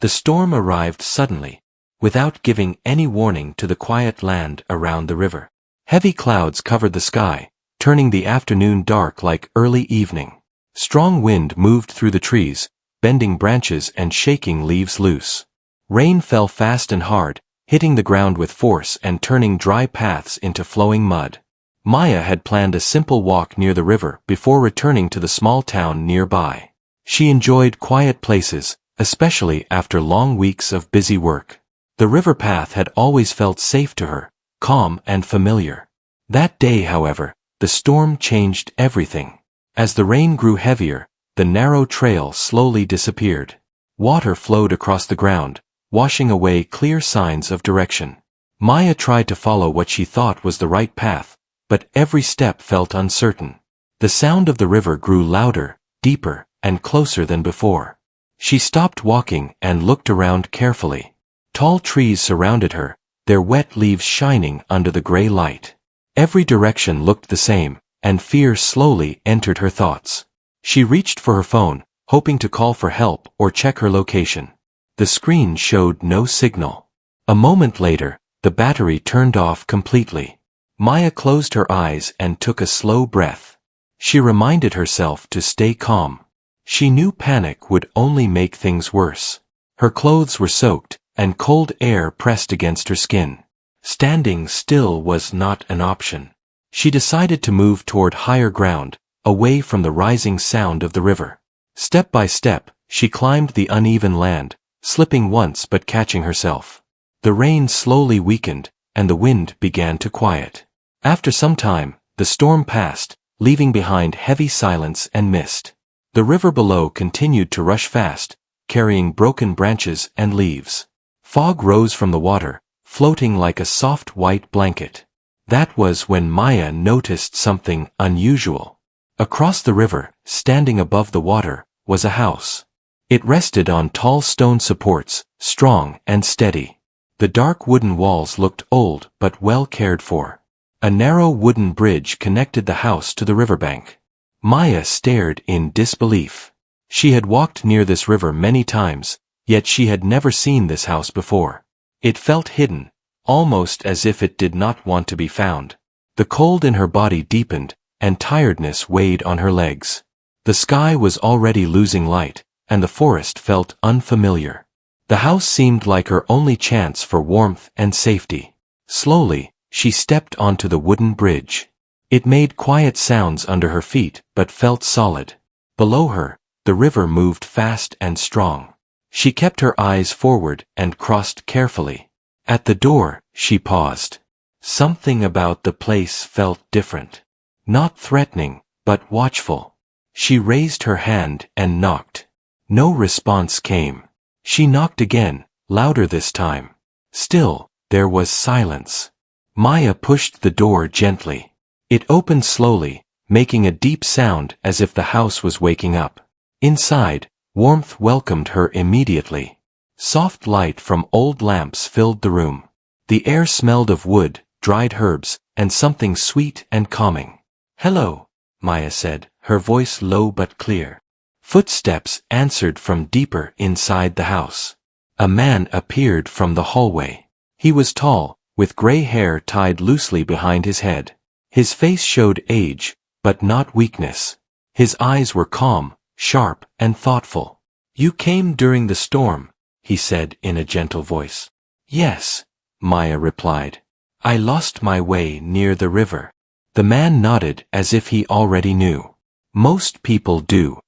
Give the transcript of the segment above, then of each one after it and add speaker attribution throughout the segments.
Speaker 1: The storm arrived suddenly, without giving any warning to the quiet land around the river. Heavy clouds covered the sky, turning the afternoon dark like early evening. Strong wind moved through the trees, bending branches and shaking leaves loose. Rain fell fast and hard, hitting the ground with force and turning dry paths into flowing mud. Maya had planned a simple walk near the river before returning to the small town nearby. She enjoyed quiet places, especially after long weeks of busy work. The river path had always felt safe to her, calm and familiar. That day, however, the storm changed everything. As the rain grew heavier, the narrow trail slowly disappeared. Water flowed across the ground, washing away clear signs of direction. Maya tried to follow what she thought was the right path, but every step felt uncertain. The sound of the river grew louder, deeper, and closer than before. She stopped walking and looked around carefully. Tall trees surrounded her, their wet leaves shining under the gray light. Every direction looked the same, and fear slowly entered her thoughts. She reached for her phone, hoping to call for help or check her location. The screen showed no signal. A moment later, the battery turned off completely. Maya closed her eyes and took a slow breath. She reminded herself to stay calm. She knew panic would only make things worse. Her clothes were soaked, and cold air pressed against her skin. Standing still was not an option. She decided to move toward higher ground, away from the rising sound of the river. Step by step, she climbed the uneven land, slipping once but catching herself. The rain slowly weakened, and the wind began to quiet. After some time, the storm passed, leaving behind heavy silence and mist. The river below continued to rush fast, carrying broken branches and leaves. Fog rose from the water, floating like a soft white blanket. That was when Maya noticed something unusual. Across the river, standing above the water, was a house. It rested on tall stone supports, strong and steady. The dark wooden walls looked old but well cared for. A narrow wooden bridge connected the house to the riverbank. Maya stared in disbelief. She had walked near this river many times, yet she had never seen this house before. It felt hidden, almost as if it did not want to be found. The cold in her body deepened, and tiredness weighed on her legs. The sky was already losing light, and the forest felt unfamiliar. The house seemed like her only chance for warmth and safety. Slowly, she stepped onto the wooden bridge. It made quiet sounds under her feet but felt solid. Below her, the river moved fast and strong. She kept her eyes forward and crossed carefully. At the door, she paused. Something about the place felt different. Not threatening, but watchful. She raised her hand and knocked. No response came. She knocked again, louder this time. Still, there was silence. Maya pushed the door gently. It opened slowly, making a deep sound as if the house was waking up. Inside, warmth welcomed her immediately. Soft light from old lamps filled the room. The air smelled of wood, dried herbs, and something sweet and calming. "Hello," Maya said, her voice low but clear. Footsteps answered from deeper inside the house. A man appeared from the hallway. He was tall, with gray hair tied loosely behind his head. His face showed age, but not weakness. His eyes were calm, sharp, and thoughtful. "You came during the storm," he said in a gentle voice. "Yes," Maya replied. "I lost my way near the river." The man nodded as if he already knew. "Most people do."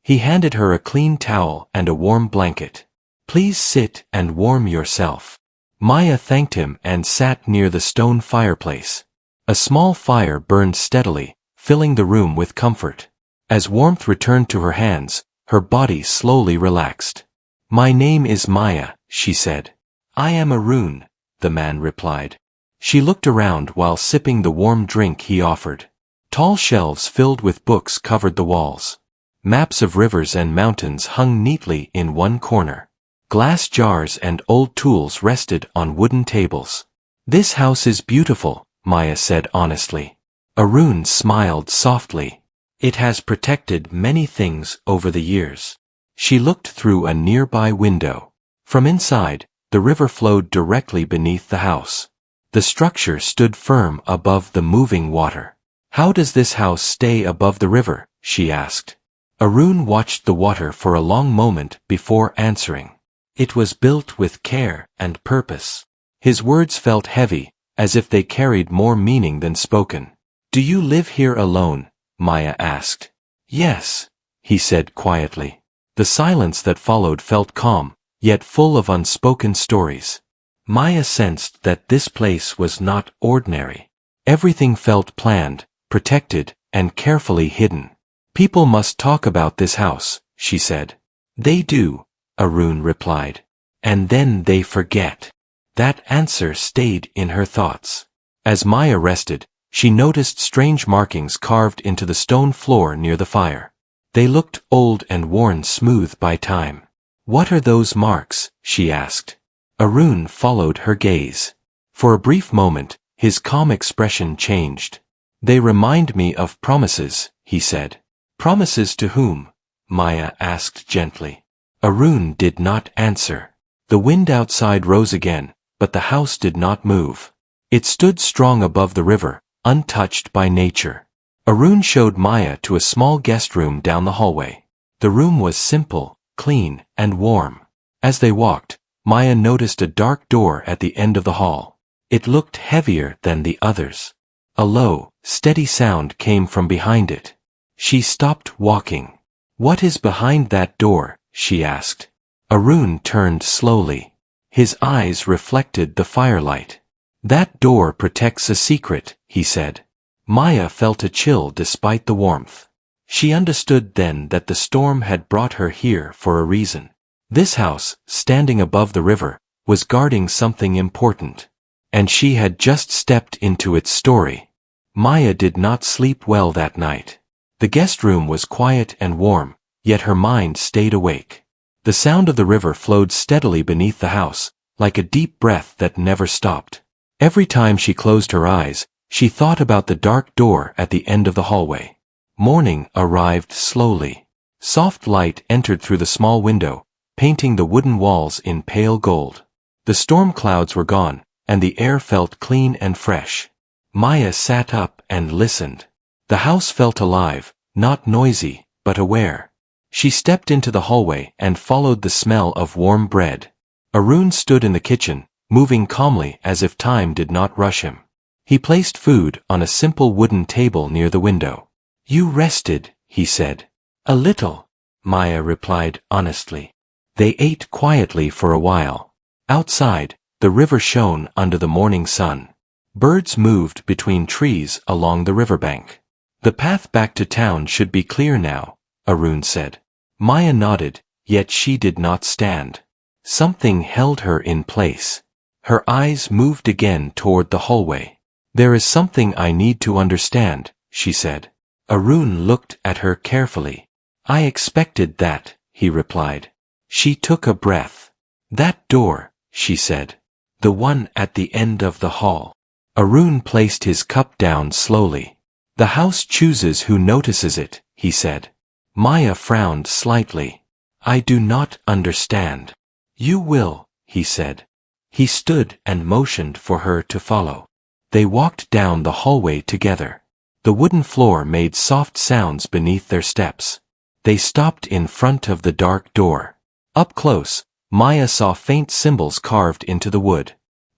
Speaker 1: He handed her a clean towel and a warm blanket. "Please sit and warm yourself." Maya thanked him and sat near the stone fireplace. A small fire burned steadily, filling the room with comfort. As warmth returned to her hands, her body slowly relaxed. "My name is Maya," she said. "I am a rune," the man replied. She looked around while sipping the warm drink he offered. Tall shelves filled with books covered the walls. Maps of rivers and mountains hung neatly in one corner. Glass jars and old tools rested on wooden tables. "This house is beautiful," Maya said honestly. Arun smiled softly. "It has protected many things over the years." She looked through a nearby window. From inside, the river flowed directly beneath the house. The structure stood firm above the moving water. "How does this house stay above the river?" she asked. Arun watched the water for a long moment before answering. "It was built with care and purpose." His words felt heavy, as if they carried more meaning than spoken. "Do you live here alone?" Maya asked. "Yes," he said quietly. The silence that followed felt calm, yet full of unspoken stories. Maya sensed that this place was not ordinary. Everything felt planned, protected, and carefully hidden. "People must talk about this house," she said. "They do," Arun replied. "And then they forget." That answer stayed in her thoughts. As Maya rested, she noticed strange markings carved into the stone floor near the fire. They looked old and worn smooth by time. "What are those marks?" she asked. Arun followed her gaze. For a brief moment, his calm expression changed. "They remind me of promises," he said. "Promises to whom?" Maya asked gently. Arun did not answer. The wind outside rose again, but the house did not move. It stood strong above the river, untouched by nature. Arun showed Maya to a small guest room down the hallway. The room was simple, clean, and warm. As they walked, Maya noticed a dark door at the end of the hall. It looked heavier than the others. A low, steady sound came from behind it. She stopped walking. "What is behind that door?" she asked. Arun turned slowly. His eyes reflected the firelight. "That door protects a secret," he said. Maya felt a chill despite the warmth. She understood then that the storm had brought her here for a reason. This house, standing above the river, was guarding something important. And she had just stepped into its story. Maya did not sleep well that night. The guest room was quiet and warm, yet her mind stayed awake. The sound of the river flowed steadily beneath the house, like a deep breath that never stopped. Every time she closed her eyes, she thought about the dark door at the end of the hallway. Morning arrived slowly. Soft light entered through the small window, painting the wooden walls in pale gold. The storm clouds were gone, and the air felt clean and fresh. Maya sat up and listened. The house felt alive, not noisy, but aware. She stepped into the hallway and followed the smell of warm bread. Arun stood in the kitchen, moving calmly as if time did not rush him. He placed food on a simple wooden table near the window. "You rested," he said. "A little," Maya replied honestly. They ate quietly for a while. Outside, the river shone under the morning sun. Birds moved between trees along the riverbank. "The path back to town should be clear now," Arun said. Maya nodded, yet she did not stand. Something held her in place. Her eyes moved again toward the hallway. "There is something I need to understand," she said. Arun looked at her carefully. "I expected that," he replied. She took a breath. "That door," she said. "The one at the end of the hall." Arun placed his cup down slowly. "The house chooses who notices it," he said. Maya frowned slightly. "I do not understand." "You will," he said. He stood and motioned for her to follow. They walked down the hallway together. The wooden floor made soft sounds beneath their steps. They stopped in front of the dark door. Up close, Maya saw faint symbols carved into the wood.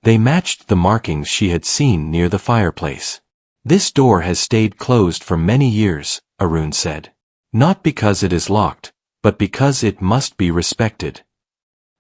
Speaker 1: They matched the markings she had seen near the fireplace. "This door has stayed closed for many years," Arun said. "Not because it is locked, but because it must be respected."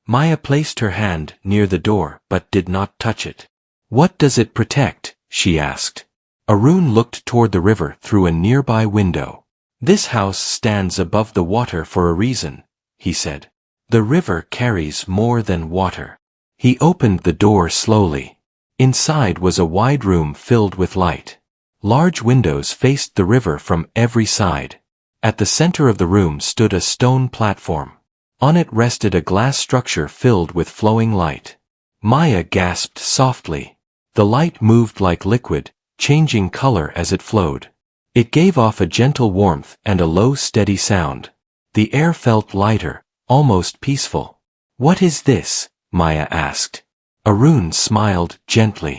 Speaker 1: Maya placed her hand near the door but did not touch it. "What does it protect?" she asked. Arun looked toward the river through a nearby window. "This house stands above the water for a reason," he said. "The river carries more than water." He opened the door slowly. Inside was a wide room filled with light. Large windows faced the river from every side. At the center of the room stood a stone platform. On it rested a glass structure filled with flowing light. Maya gasped softly. The light moved like liquid, changing color as it flowed. It gave off a gentle warmth and a low steady sound. The air felt lighter, almost peaceful. "What is this?" Maya asked. Arun smiled gently.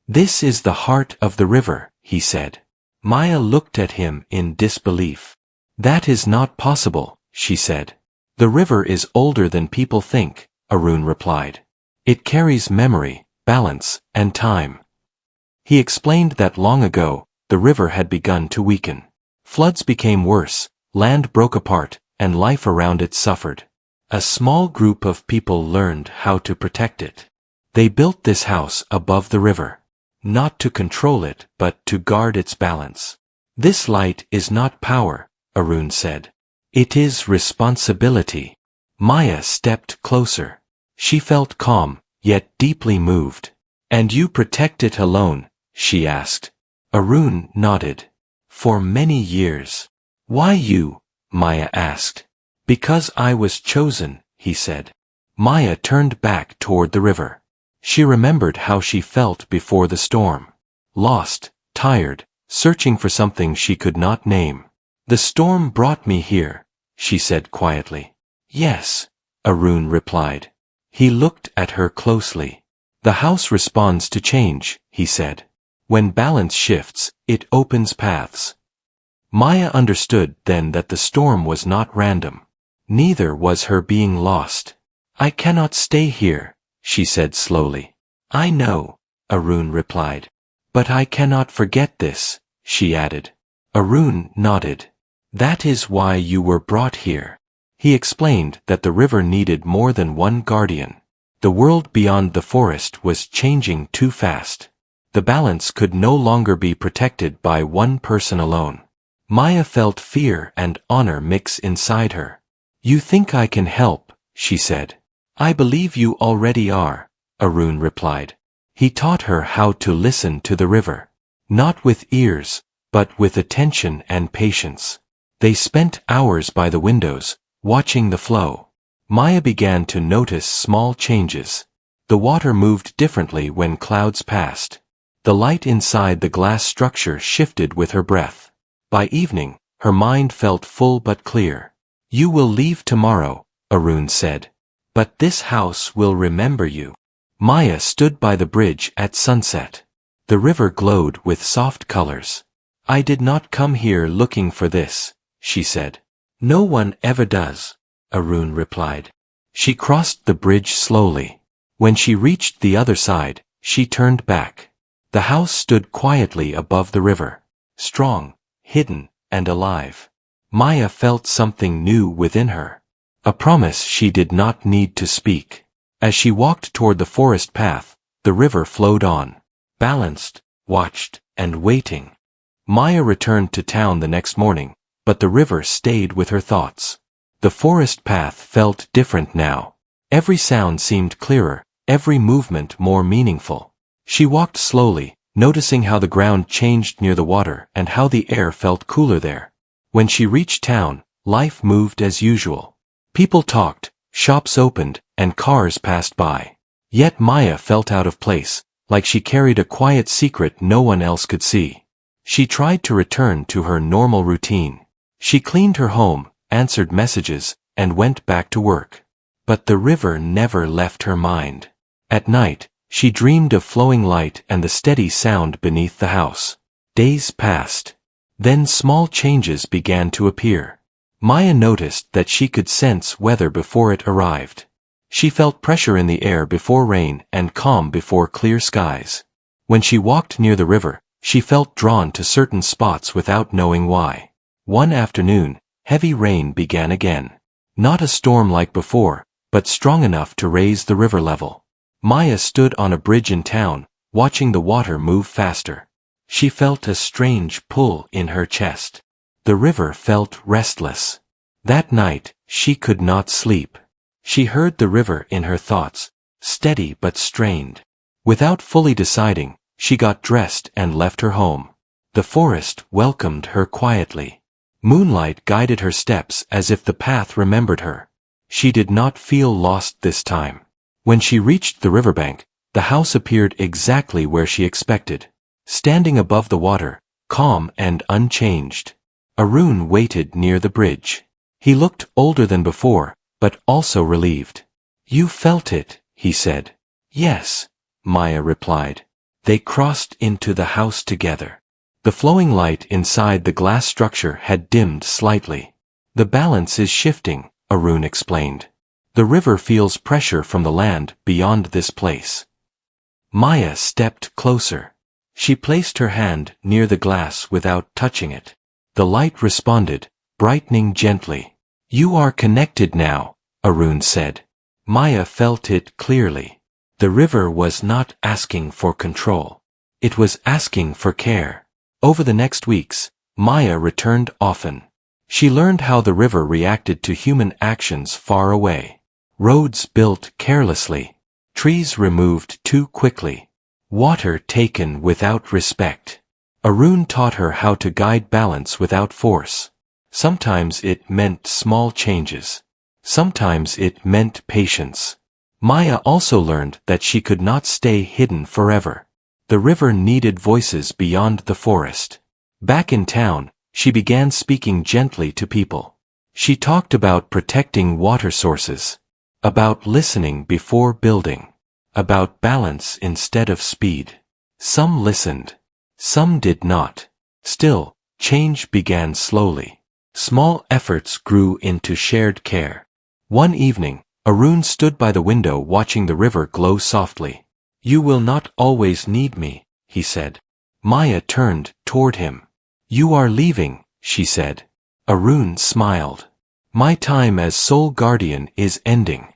Speaker 1: "This is the heart of the river," he said. Maya looked at him in disbelief. "That is not possible," she said. "The river is older than people think," Arun replied. "It carries memory, balance, and time." He explained that long ago, the river had begun to weaken. Floods became worse, land broke apart, and life around it suffered. A small group of people learned how to protect it. They built this house above the river. Not to control it, but to guard its balance. "This light is not power," Arun said. "It is responsibility." Maya stepped closer. She felt calm, yet deeply moved. "And you protect it alone?" she asked. Arun nodded. "For many years." "Why you?" Maya asked. "Because I was chosen," he said. Maya turned back toward the river. She remembered how she felt before the storm. Lost, tired, searching for something she could not name. "The storm brought me here," she said quietly. "Yes," Arun replied. He looked at her closely. "The house responds to change," he said. "When balance shifts, it opens paths." Maya understood then that the storm was not random. Neither was her being lost. "I cannot stay here," she said slowly. "I know," Arun replied. "But I cannot forget this," she added. Arun nodded. "That is why you were brought here." He explained that the river needed more than one guardian. The world beyond the forest was changing too fast. The balance could no longer be protected by one person alone. Maya felt fear and honor mix inside her. "You think I can help," she said. "I believe you already are," Arun replied. He taught her how to listen to the river. Not with ears, but with attention and patience. They spent hours by the windows, watching the flow. Maya began to notice small changes. The water moved differently when clouds passed. The light inside the glass structure shifted with her breath. By evening, her mind felt full but clear. "You will leave tomorrow," Arun said. "But this house will remember you." Maya stood by the bridge at sunset. The river glowed with soft colors. "I did not come here looking for this," she said. "No one ever does," Arun replied. She crossed the bridge slowly. When she reached the other side, she turned back. The house stood quietly above the river. Strong, hidden, and alive. Maya felt something new within her. A promise she did not need to speak. As she walked toward the forest path, the river flowed on. Balanced, watched, and waiting. Maya returned to town the next morning, but the river stayed with her thoughts. The forest path felt different now. Every sound seemed clearer, every movement more meaningful. She walked slowly, noticing how the ground changed near the water and how the air felt cooler there. When she reached town, life moved as usual. People talked, shops opened, and cars passed by. Yet Maya felt out of place, like she carried a quiet secret no one else could see. She tried to return to her normal routine. She cleaned her home, answered messages, and went back to work. But the river never left her mind. At night, she dreamed of flowing light and the steady sound beneath the house. Days passed. Then small changes began to appear. Maya noticed that she could sense weather before it arrived. She felt pressure in the air before rain and calm before clear skies. When she walked near the river, she felt drawn to certain spots without knowing why. One afternoon, heavy rain began again. Not a storm like before, but strong enough to raise the river level. Maya stood on a bridge in town, watching the water move faster. She felt a strange pull in her chest. The river felt restless. That night, she could not sleep. She heard the river in her thoughts, steady but strained. Without fully deciding, she got dressed and left her home. The forest welcomed her quietly. Moonlight guided her steps as if the path remembered her. She did not feel lost this time. When she reached the riverbank, the house appeared exactly where she expected. Standing above the water, calm and unchanged. Arun waited near the bridge. He looked older than before, but also relieved. You felt it, he said. Yes, Maya replied. They crossed into the house together. The flowing light inside the glass structure had dimmed slightly. The balance is shifting, Arun explained. The river feels pressure from the land beyond this place. Maya stepped closer. She placed her hand near the glass without touching it. The light responded, brightening gently. You are connected now, Arun said. Maya felt it clearly. The river was not asking for control. It was asking for care. Over the next weeks, Maya returned often. She learned how the river reacted to human actions far away. Roads built carelessly. Trees removed too quickly. Water taken without respect. Arun taught her how to guide balance without force. Sometimes it meant small changes. Sometimes it meant patience. Maya also learned that she could not stay hidden forever. The river needed voices beyond the forest. Back in town, she began speaking gently to people. She talked about protecting water sources, about listening before building, about balance instead of speed. Some listened. Some did not. Still, change began slowly. Small efforts grew into shared care. One evening, Arun stood by the window watching the river glow softly. You will not always need me, he said. Maya turned toward him. You are leaving, she said. Arun smiled. My time as sole guardian is ending.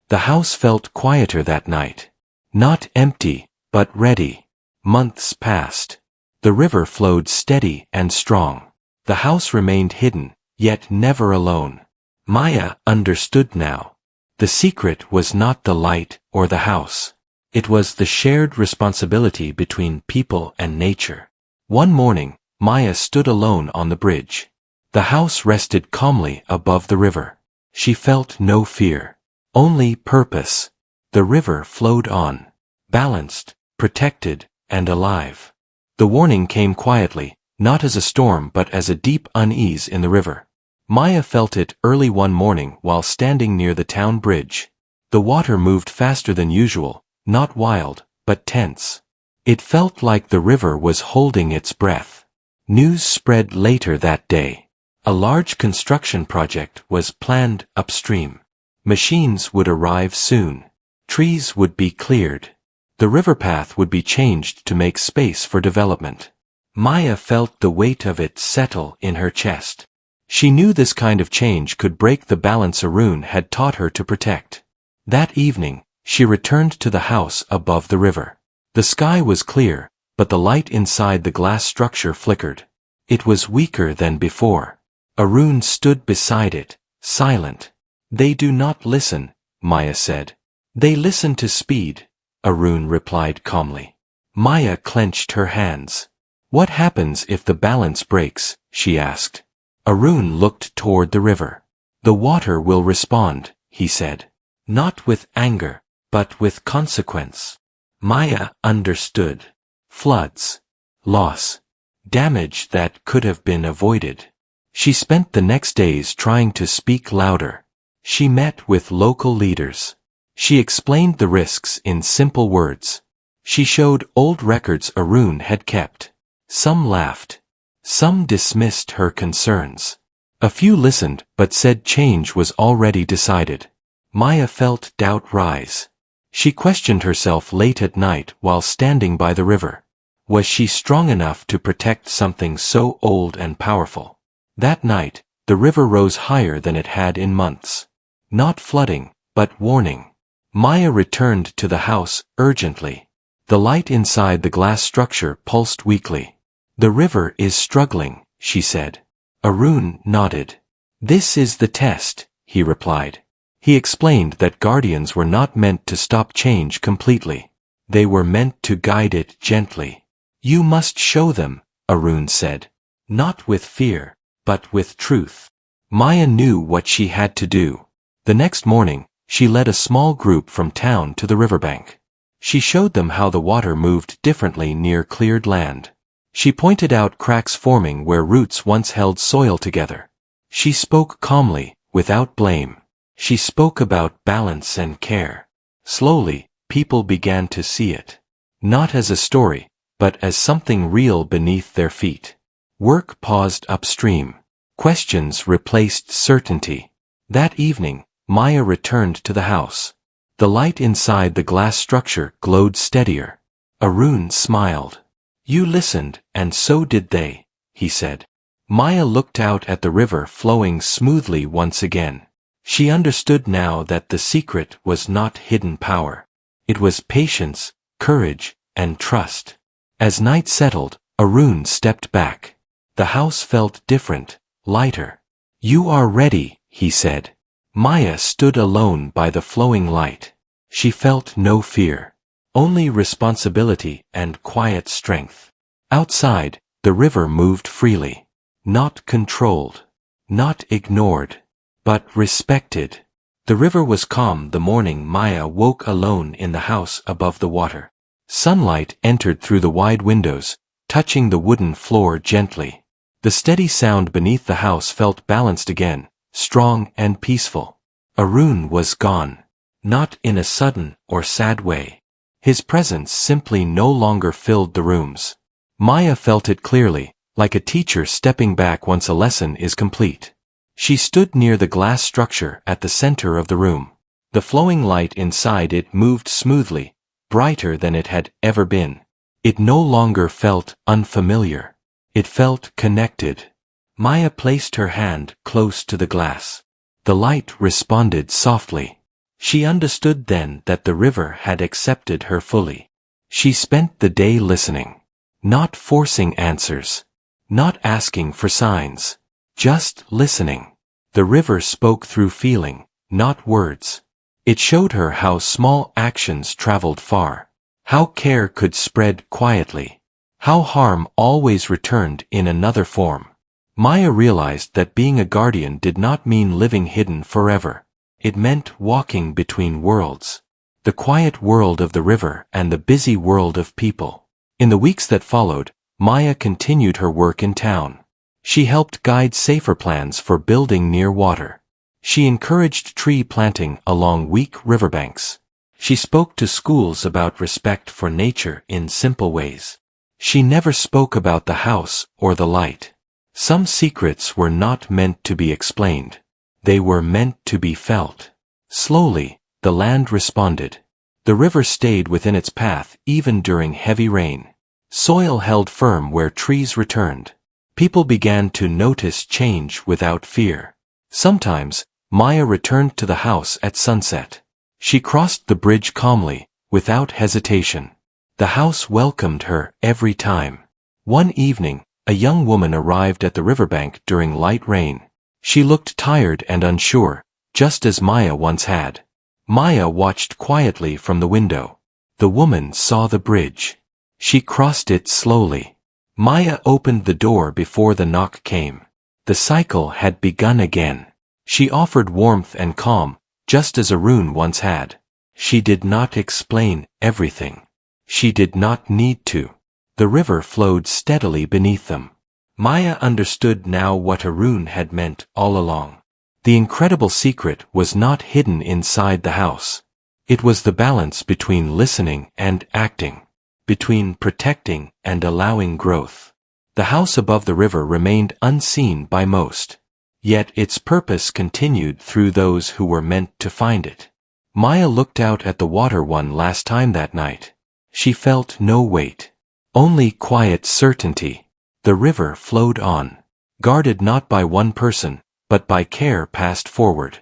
Speaker 1: The house felt quieter that night. Not empty, but ready. Months passed. The river flowed steady and strong. The house remained hidden, yet never alone. Maya understood now. The secret was not the light or the house. It was the shared responsibility between people and nature. One morning, Maya stood alone on the bridge. The house rested calmly above the river. She felt no fear. Only purpose. The river flowed on. Balanced, protected, and alive. The warning came quietly, not as a storm but as a deep unease in the river. Maya felt it early one morning while standing near the town bridge. The water moved faster than usual, not wild, but tense. It felt like the river was holding its breath. News spread later that day. A large construction project was planned upstream. Machines would arrive soon. Trees would be cleared. The river path would be changed to make space for development. Maya felt the weight of it settle in her chest. She knew this kind of change could break the balance Arun had taught her to protect. That evening, she returned to the house above the river. The sky was clear, but the light inside the glass structure flickered. It was weaker than before. Arun stood beside it, silent. They do not listen, Maya said. They listen to speed, Arun replied calmly. Maya clenched her hands. What happens if the balance breaks, she asked. Arun looked toward the river. The water will respond, he said. Not with anger, but with consequence. Maya understood. Floods. Loss. Damage that could have been avoided. She spent the next days trying to speak louder. She met with local leaders. She explained the risks in simple words. She showed old records Arun had kept. Some laughed. Some dismissed her concerns. A few listened but said change was already decided. Maya felt doubt rise. She questioned herself late at night while standing by the river. Was she strong enough to protect something so old and powerful? That night, the river rose higher than it had in months. Not flooding, but warning. Maya returned to the house urgently. The light inside the glass structure pulsed weakly. The river is struggling, she said. Arun nodded. This is the test, he replied. He explained that guardians were not meant to stop change completely. They were meant to guide it gently. You must show them, Arun said. Not with fear, but with truth. Maya knew what she had to do. The next morning, she led a small group from town to the riverbank. She showed them how the water moved differently near cleared land. She pointed out cracks forming where roots once held soil together. She spoke calmly, without blame. She spoke about balance and care. Slowly, people began to see it. Not as a story, but as something real beneath their feet. Work paused upstream. Questions replaced certainty. That evening, Maya returned to the house. The light inside the glass structure glowed steadier. Arun smiled. "You listened, and so did they," he said. Maya looked out at the river flowing smoothly once again. She understood now that the secret was not hidden power. It was patience, courage, and trust. As night settled, Arun stepped back. The house felt different, lighter. "You are ready," he said. Maya stood alone by the flowing light. She felt no fear. Only responsibility and quiet strength. Outside, the river moved freely. Not controlled. Not ignored. But respected. The river was calm the morning Maya woke alone in the house above the water. Sunlight entered through the wide windows, touching the wooden floor gently. The steady sound beneath the house felt balanced again, strong and peaceful. Arun was gone. Not in a sudden or sad way. His presence simply no longer filled the rooms. Maya felt it clearly, like a teacher stepping back once a lesson is complete. She stood near the glass structure at the center of the room. The flowing light inside it moved smoothly, brighter than it had ever been. It no longer felt unfamiliar. It felt connected. Maya placed her hand close to the glass. The light responded softly. She understood then that the river had accepted her fully. She spent the day listening. Not forcing answers. Not asking for signs. Just listening. The river spoke through feeling, not words. It showed her how small actions traveled far. How care could spread quietly. How harm always returned in another form. Maya realized that being a guardian did not mean living hidden forever. It meant walking between worlds. The quiet world of the river and the busy world of people. In the weeks that followed, Maya continued her work in town. She helped guide safer plans for building near water. She encouraged tree planting along weak riverbanks. She spoke to schools about respect for nature in simple ways. She never spoke about the house or the light. Some secrets were not meant to be explained. They were meant to be felt. Slowly, the land responded. The river stayed within its path even during heavy rain. Soil held firm where trees returned. People began to notice change without fear. Sometimes, Maya returned to the house at sunset. She crossed the bridge calmly, without hesitation. The house welcomed her every time. One evening, a young woman arrived at the riverbank during light rain. She looked tired and unsure, just as Maya once had. Maya watched quietly from the window. The woman saw the bridge. She crossed it slowly. Maya opened the door before the knock came. The cycle had begun again. She offered warmth and calm, just as Arun once had. She did not explain everything. She did not need to. The river flowed steadily beneath them. Maya understood now what Arun had meant all along. The incredible secret was not hidden inside the house. It was the balance between listening and acting. Between protecting and allowing growth. The house above the river remained unseen by most. Yet its purpose continued through those who were meant to find it. Maya looked out at the water one last time that night. She felt no weight. Only quiet certainty. The river flowed on. Guarded not by one person, but by care passed forward.